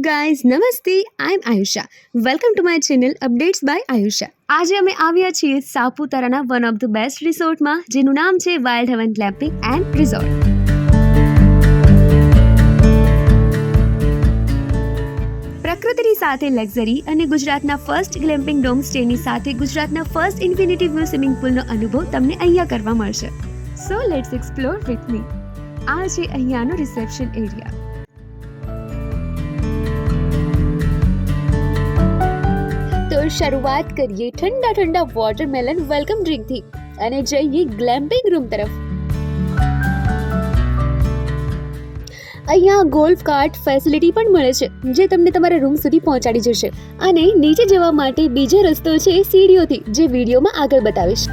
Guys, નમસ્તે. I am Ayusha. Welcome to my channel updates by Ayusha. આજે અમે આવ્યા છીએ સાપુતારાના વન ઓફ ધ બેસ્ટ રિસોર્ટમાં, જેનું નામ છે wild haven glamping and resort. પ્રકૃતિની સાથે લક્ઝરી અને ગુજરાતના ફર્સ્ટ ગ્લેમ્પિંગ ડોમ સ્ટેની સાથે ગુજરાતના ફર્સ્ટ ઇન્ફિનિટી વ્યૂ સ્વિમિંગ પુલનો અનુભવ તમને અહીંયા કરવા મળશે. So let's explore with me. આ છે અહીંયાનો રિસેપ્શન એરિયા. તો શરૂઆત કરીએ ઠંડા ઠંડા વોટરમેલન વેલકમ ડ્રિંકથી અને જઈએ ગ્લેમ્પિંગ રૂમ તરફ. અહીંયા ગોલ્ફ કાર્ટ ફેસિલિટી પણ મળે છે, જે તમને તમારા રૂમ સુધી પહોંચાડી જશે. અને નીચે જવા માટે બીજો રસ્તો છે સીડીઓથી, જે વિડીયોમાં આગળ બતાવીશ.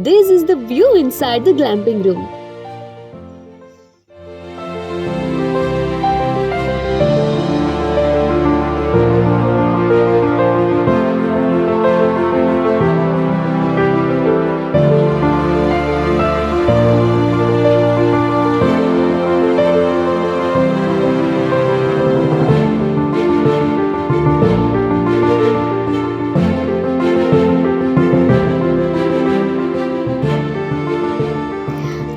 This is the view inside the glamping room.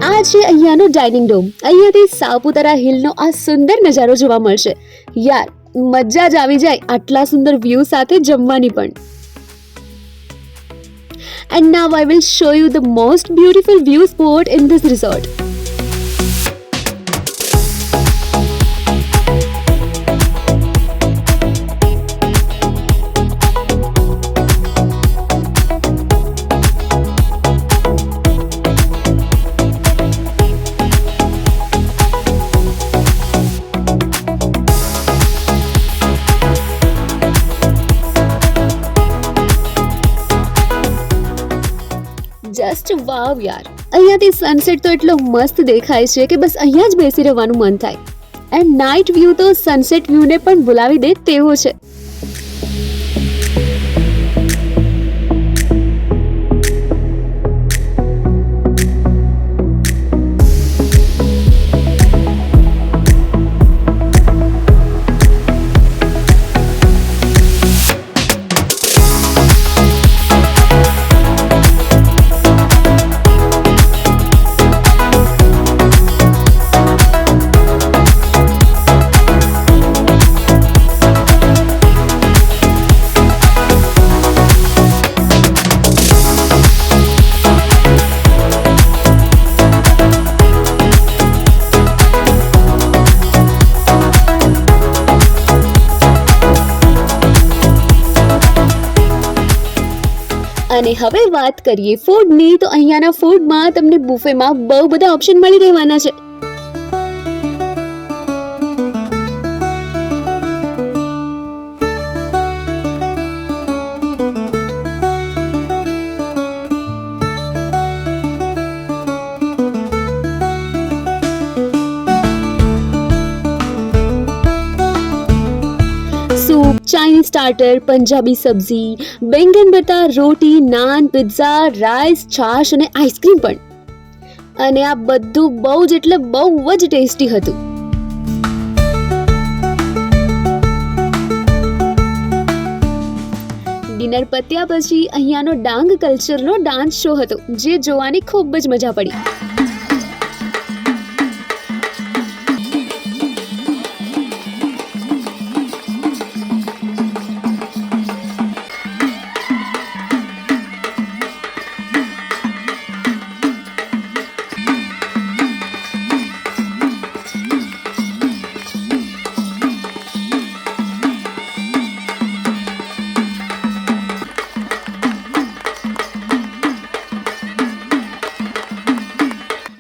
આ છે અહીંયાનો ડાઇનિંગ રૂમ. અહીંયાથી સાપુતારા હિલનો આ સુંદર નજારો જોવા મળશે. યાર, મજા જ આવી જાય આટલા સુંદર વ્યૂ સાથે જમવાની પણ. And now I will show you the most beautiful view spot in this resort. Just wow યાર, અહીંયાથી સનસેટ તો એટલો મસ્ત દેખાય છે કે બસ અહીંયા જ બેસી રહેવાનું મન થાય. એન્ડ નાઇટ વ્યૂ તો સનસેટ વ્યૂને પણ ભૂલાવી દે તેવો છે. અને હવે વાત કરીએ ફૂડની, તો અહીંયાના ફૂડમાં તમને બુફેમાં બહુ બધા ઓપ્શન મળી રહેવાના છે. सूप, चाइनीज स्टार्टर, पंजाबी सब्जी, बैंगन भरता, रोटी, नान, पिज्जा, રાઈસ, છાશ અને આઈસ્ક્રીમ પણ. અને આ બધું બહુ જ એટલે બહુ જ ટેસ્ટી હતું. ડિનર પત્યા પછી અહીંયાનો ડાંગ કલ્ચરનો ડાન્સ શો હતો, જે જોવાની ખૂબ જ મજા પડી.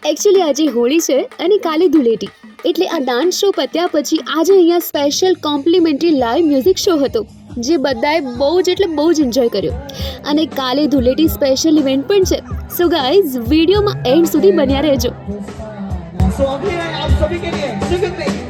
એકચ્યુઅલી આજે હોળી છે અને કાલે ધૂળેટી, એટલે આ ડાન્સ શો પત્યા પછી આજે અહીંયા special complimentary live music show હતો, જે બધાએ બહુ જ એન્જોય કર્યો. અને કાલે ધૂળેટી સ્પેશિયલ ઇવેન્ટ પણ છે. સો ગાઈઝ, વિડીયોમાં એન્ડ સુધી બન્યા રહેજો. So अभी आप सभी के लिए सिर्फ नहीं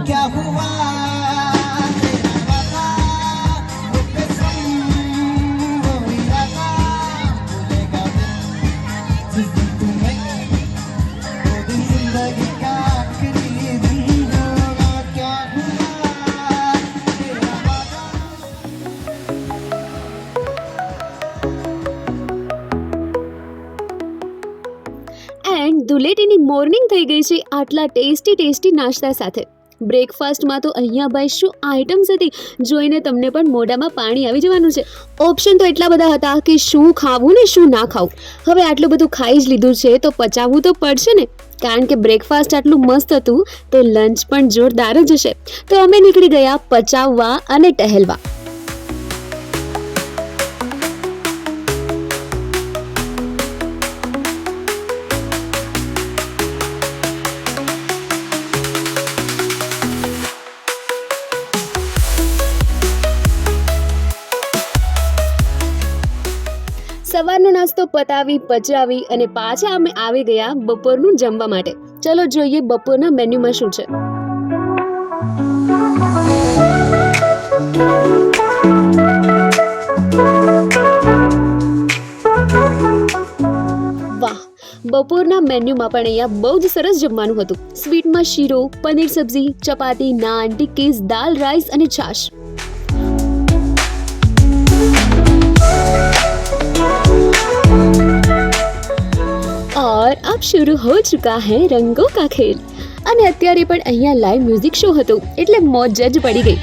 क्या हुआ એન્ડ ધૂળેટીની મોર્નિંગ થઈ ગઈ છે આટલા ટેસ્ટી નાસ્તા સાથે. બ્રેકફાસ્ટમાં તો અહીંયા ભાઈ શું આઇટમ્સ હતી, જોઈને તમને પણ મોઢામાં પાણી આવી જવાનું છે. ઓપ્શન તો એટલા બધા હતા કે શું ખાવું ને શું ના ખાવું. હવે આટલું બધું ખાઈ જ લીધું છે તો પચાવવું તો પડશે ને, કારણ કે બ્રેકફાસ્ટ આટલું મસ્ત હતું તો લંચ પણ જોરદાર જ હશે. તો અમે નીકળી ગયા પચાવવા અને ટહેલવા. સવારનો નાસ્તો પચાવી અને પાછા અમે આવી ગયા બપોરનું જમવા માટે. ચલો જોઈએ બપોરના મેન્યુમાં શું છે. વાહ, બપોરના મેન્યુમાં પણ અહીંયા બહુ જ સરસ જમવાનું હતું. સ્વીટમાં શીરો, પનીર સબ્જી, ચપાતી, નાન, ટિક્કીઝ, દાલ, રાઈસ અને છાશ. और अब शुरू हो चुका है रंगों का खेल. અને અત્યારે પણ અહીંયા લાઈવ મ્યુઝિક શો હતો, એટલે મોજ જ પડી ગઈ.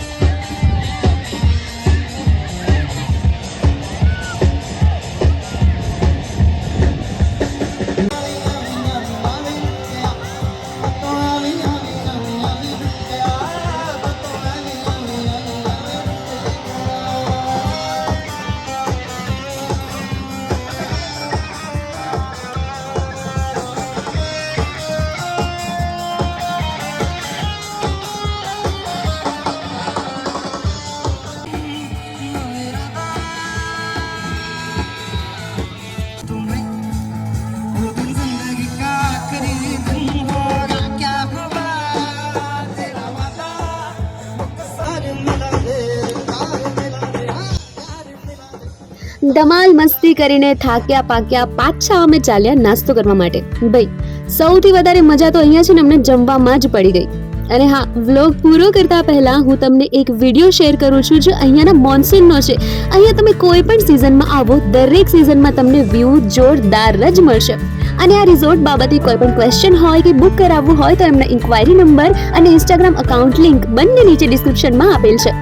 ધમાલ મસ્તી કરીને થાક્યા પાક્યા પાછા અમે ચાલ્યા નાસ્તો કરવા માટે. ભાઈ સૌથી વધારે મજા તો અહીંયા છે ને અમને જમવામાં જ પડી ગઈ. અને હા, વ્લોગ પૂરો કરતા પહેલા હું તમને એક વિડીયો શેર કરું છું જે અહીંયાના મોન્સૂનનો છે. અહીંયા તમે કોઈ પણ સિઝનમાં આવો, દરેક સિઝનમાં તમને વ્યૂ જોરદાર જ મળશે. અને આ રિઝોર્ટ બાબતે કોઈ પણ ક્વેશ્ચન હોય કે બુક કરાવવું હોય તો એમના ઇન્ક્વાયરી નંબર અને ઇન્સ્ટાગ્રામ અકાઉન્ટ લિંક બંને નીચે ડિસ્ક્રિપ્શનમાં આપેલ છે.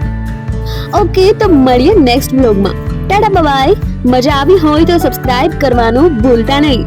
ઓકે, તો મળીએ નેક્સ્ટ વ્લોગમાં. ટાટા બાય. મજા આવી હોય તો સબસ્ક્રાઇબ કરવાનું ભૂલતા નહીં.